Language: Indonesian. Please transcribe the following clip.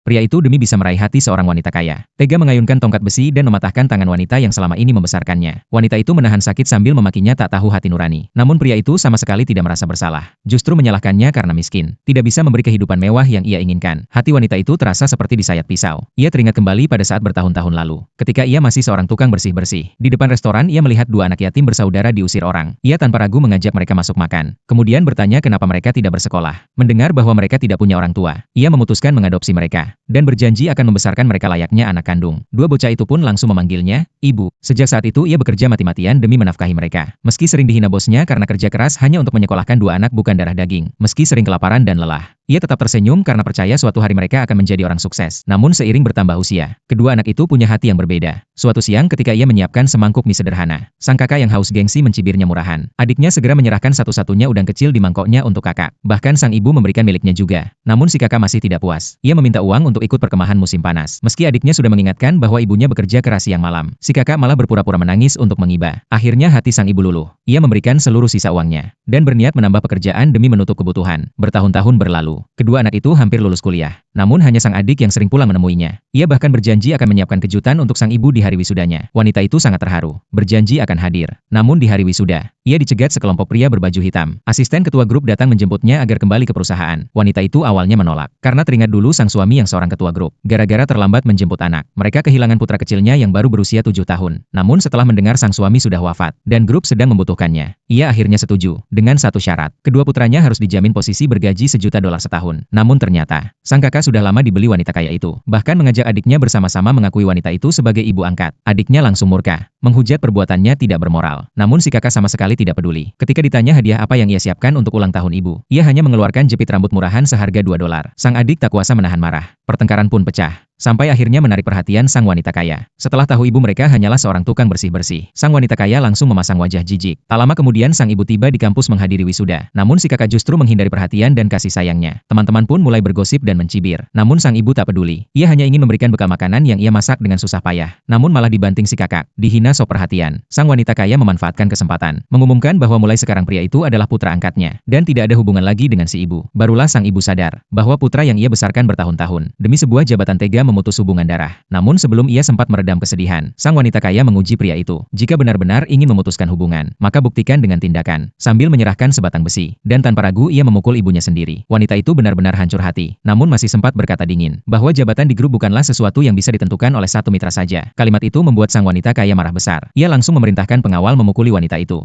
Pria itu demi bisa meraih hati seorang wanita kaya, tega mengayunkan tongkat besi dan mematahkan tangan wanita yang selama ini membesarkannya. Wanita itu menahan sakit sambil memakinya tak tahu hati nurani. Namun pria itu sama sekali tidak merasa bersalah. Justru menyalahkannya karena miskin, tidak bisa memberi kehidupan mewah yang ia inginkan. Hati wanita itu terasa seperti disayat pisau. Ia teringat kembali pada saat bertahun-tahun lalu. Ketika ia masih seorang tukang bersih-bersih. Di depan restoran ia melihat dua anak yatim bersaudara diusir orang. Ia tanpa ragu mengajak mereka masuk makan. Kemudian bertanya kenapa mereka tidak bersekolah. Mendengar bahwa mereka tidak punya orang tua, ia memutuskan mengadopsi mereka dan berjanji akan membesarkan mereka layaknya anak kandung. Dua bocah itu pun langsung memanggilnya ibu. Sejak saat itu ia bekerja mati-matian demi menafkahi mereka. Meski sering dihina bosnya karena kerja keras hanya untuk menyekolahkan dua anak bukan darah daging. Meski sering kelaparan dan lelah, ia tetap tersenyum karena percaya suatu hari mereka akan menjadi orang sukses. Namun seiring bertambah usia, kedua anak itu punya hati yang berbeda. Suatu siang ketika ia menyiapkan semangkuk mie sederhana, sang kakak yang haus gengsi mencibirnya murahan. Adiknya segera menyerahkan satu-satunya udang kecil di mangkoknya untuk kakak. Bahkan sang ibu memberikan miliknya juga. Namun si kakak masih tidak puas. Ia meminta uang untuk ikut perkemahan musim panas. Meski adiknya sudah mengingatkan bahwa ibunya bekerja keras siang malam, si kakak malah berpura-pura menangis untuk mengiba. Akhirnya hati sang ibu luluh. Ia memberikan seluruh sisa uangnya dan berniat menambah pekerjaan demi menutup kebutuhan. Bertahun-tahun berlalu, kedua anak itu hampir lulus kuliah. Namun hanya sang adik yang sering pulang menemuinya. Ia bahkan berjanji akan menyiapkan kejutan untuk sang ibu di hari wisudanya. Wanita itu sangat terharu, berjanji akan hadir. Namun di hari wisuda, ia dicegat sekelompok pria berbaju hitam. Asisten ketua grup datang menjemputnya agar kembali ke perusahaan. Wanita itu awalnya menolak, karena teringat dulu sang suami yang seorang ketua grup. Gara-gara terlambat menjemput anak, mereka kehilangan putra kecilnya yang baru berusia 7 tahun. Namun setelah mendengar sang suami sudah wafat, dan grup sedang membutuhkannya, ia akhirnya setuju, dengan satu syarat. Kedua putranya harus dijamin posisi bergaji $1 juta setahun. Namun ternyata, sang kakak sudah lama dibeli wanita kaya itu. Bahkan mengajak adiknya bersama-sama mengakui wanita itu sebagai ibu angkat. Adiknya langsung murka, menghujat perbuatannya tidak bermoral. Namun si kakak sama sekali tidak peduli. Ketika ditanya hadiah apa yang ia siapkan untuk ulang tahun ibu, ia hanya mengeluarkan jepit rambut murahan seharga $2. Sang adik tak kuasa menahan marah. Pertengkaran pun pecah, sampai akhirnya menarik perhatian sang wanita kaya. Setelah tahu ibu mereka hanyalah seorang tukang bersih-bersih, sang wanita kaya langsung memasang wajah jijik. Tak lama kemudian sang ibu tiba di kampus menghadiri wisuda. Namun si kakak justru menghindari perhatian dan kasih sayangnya. Teman-teman pun mulai bergosip dan mencibir. Namun sang ibu tak peduli. Ia hanya ingin memberikan bekal makanan yang ia masak dengan susah payah. Namun malah dibanting si kakak. Dihina sok perhatian. Sang wanita kaya memanfaatkan kesempatan, mengumumkan bahwa mulai sekarang pria itu adalah putra angkatnya, dan tidak ada hubungan lagi dengan si ibu. Barulah sang ibu sadar, bahwa putra yang ia besarkan bertahun-tahun, demi sebuah jabatan tega memutus hubungan darah. Namun sebelum ia sempat meredam kesedihan, sang wanita kaya menguji pria itu. Jika benar-benar ingin memutuskan hubungan, maka buktikan dengan tindakan. Sambil menyerahkan sebatang besi, dan tanpa ragu ia memukul ibunya sendiri. Wanita itu benar-benar hancur hati, namun masih sempat berkata dingin, bahwa jabatan di grup bukanlah sesuatu yang bisa ditentukan oleh satu mitra saja. Kalimat itu membuat sang wanita kaya marah besar. Ia langsung memerintahkan pengawal memukuli wanita itu.